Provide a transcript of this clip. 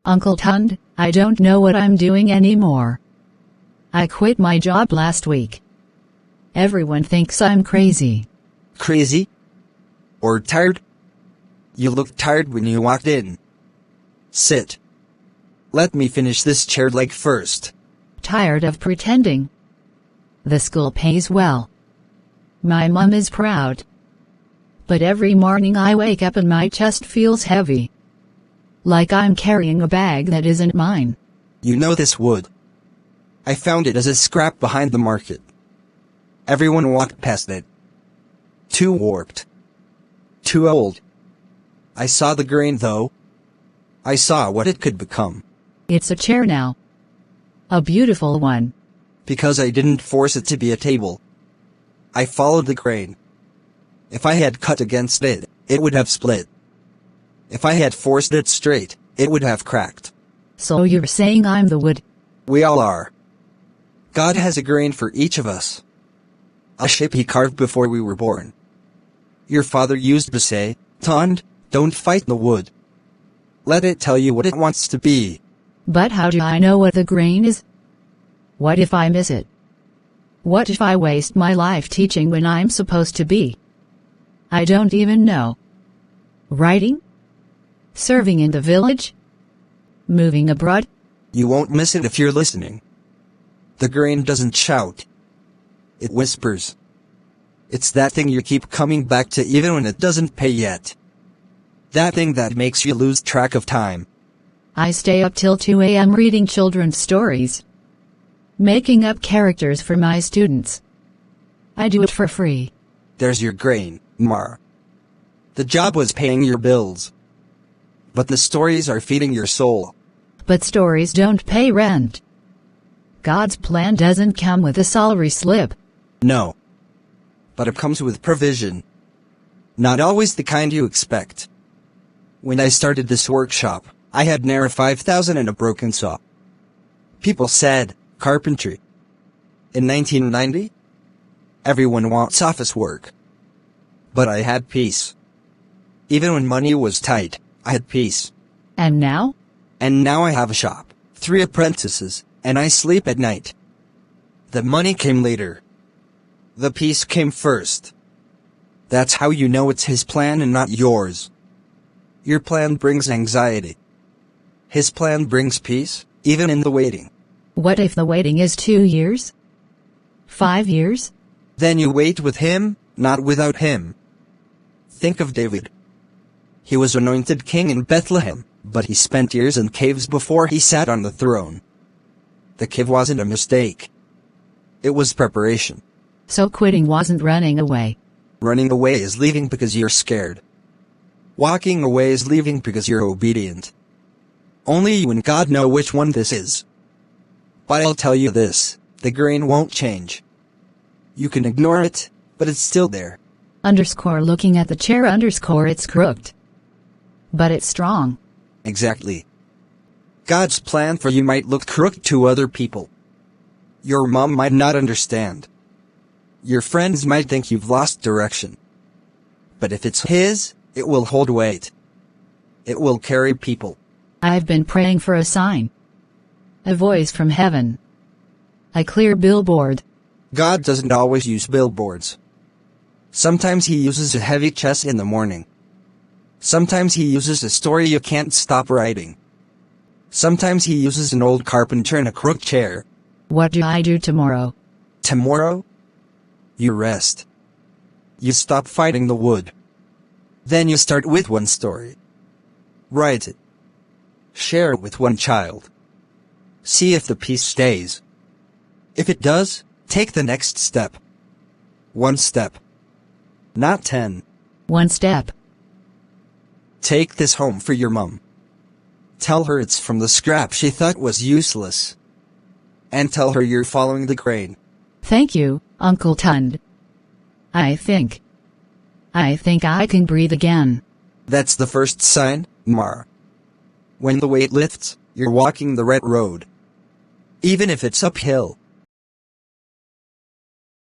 Uncle Tund, I don't know what I'm doing anymore. I quit my job last week. Everyone thinks I'm crazy. Crazy? Or tired? You looked tired when you walked in. Sit. Let me finish this chair leg first. Tired of pretending. The school pays well. My mom is proud. But every morning I wake up and my chest feels heavy. Like I'm carrying a bag that isn't mine. You know this wood. I found it as a scrap behind the market. Everyone walked past it. Too warped. Too old. I saw the grain though. I saw what it could become. It's a chair now. A beautiful one. Because I didn't force it to be a table. I followed the grain. If I had cut against it, it would have split. If I had forced it straight, it would have cracked. So you're saying I'm the wood? We all are. God has a grain for each of us. A shape he carved before we were born. Your father used to say, Tund, don't fight the wood. Let it tell you what it wants to be. But how do I know what the grain is? What if I miss it? What if I waste my life teaching when I'm supposed to be? I don't even know. Writing? Serving in the village? Moving abroad? You won't miss it if you're listening. The grain doesn't shout. It whispers. It's that thing you keep coming back to even when it doesn't pay yet. That thing that makes you lose track of time. I stay up till 2 a.m. reading children's stories. Making up characters for my students. I do it for free. There's your grain, Mar. The job was paying your bills. But the stories are feeding your soul. But stories don't pay rent. God's plan doesn't come with a salary slip. No. But it comes with provision. Not always the kind you expect. When I started this workshop, I had near 5,000 and a broken saw. People said, carpentry. In 1990? Everyone wants office work. But I had peace. Even when money was tight, I had peace. And now? And now I have a shop, 3 apprentices, and I sleep at night. The money came later. The peace came first. That's how you know it's his plan and not yours. Your plan brings anxiety. His plan brings peace, even in the waiting. What if the waiting is 2 years? 5 years? Then you wait with him, not without him. Think of David. He was anointed king in Bethlehem, but he spent years in caves before he sat on the throne. The cave wasn't a mistake. It was preparation. So quitting wasn't running away. Running away is leaving because you're scared. Walking away is leaving because you're obedient. Only you and God know which one this is. But I'll tell you this, the grain won't change. You can ignore it, but it's still there. Looking at the chair it's crooked. But it's strong. Exactly. God's plan for you might look crooked to other people. Your mom might not understand. Your friends might think you've lost direction. But if it's his, it will hold weight. It will carry people. I've been praying for a sign. A voice from heaven. A clear billboard. God doesn't always use billboards. Sometimes he uses a heavy chest in the morning. Sometimes he uses a story you can't stop writing. Sometimes he uses an old carpenter in a crooked chair. What do I do tomorrow? Tomorrow? You rest. You stop fighting the wood. Then you start with one story. Write it. Share it with one child. See if the peace stays. If it does, take the next step. 1 step. Not 10. 1 step. Take this home for your mom. Tell her it's from the scrap she thought was useless. And tell her you're following the grain. Thank you, Uncle Tund. I think I can breathe again. That's the first sign, Mar. When the weight lifts, you're walking the right road. Even if it's uphill.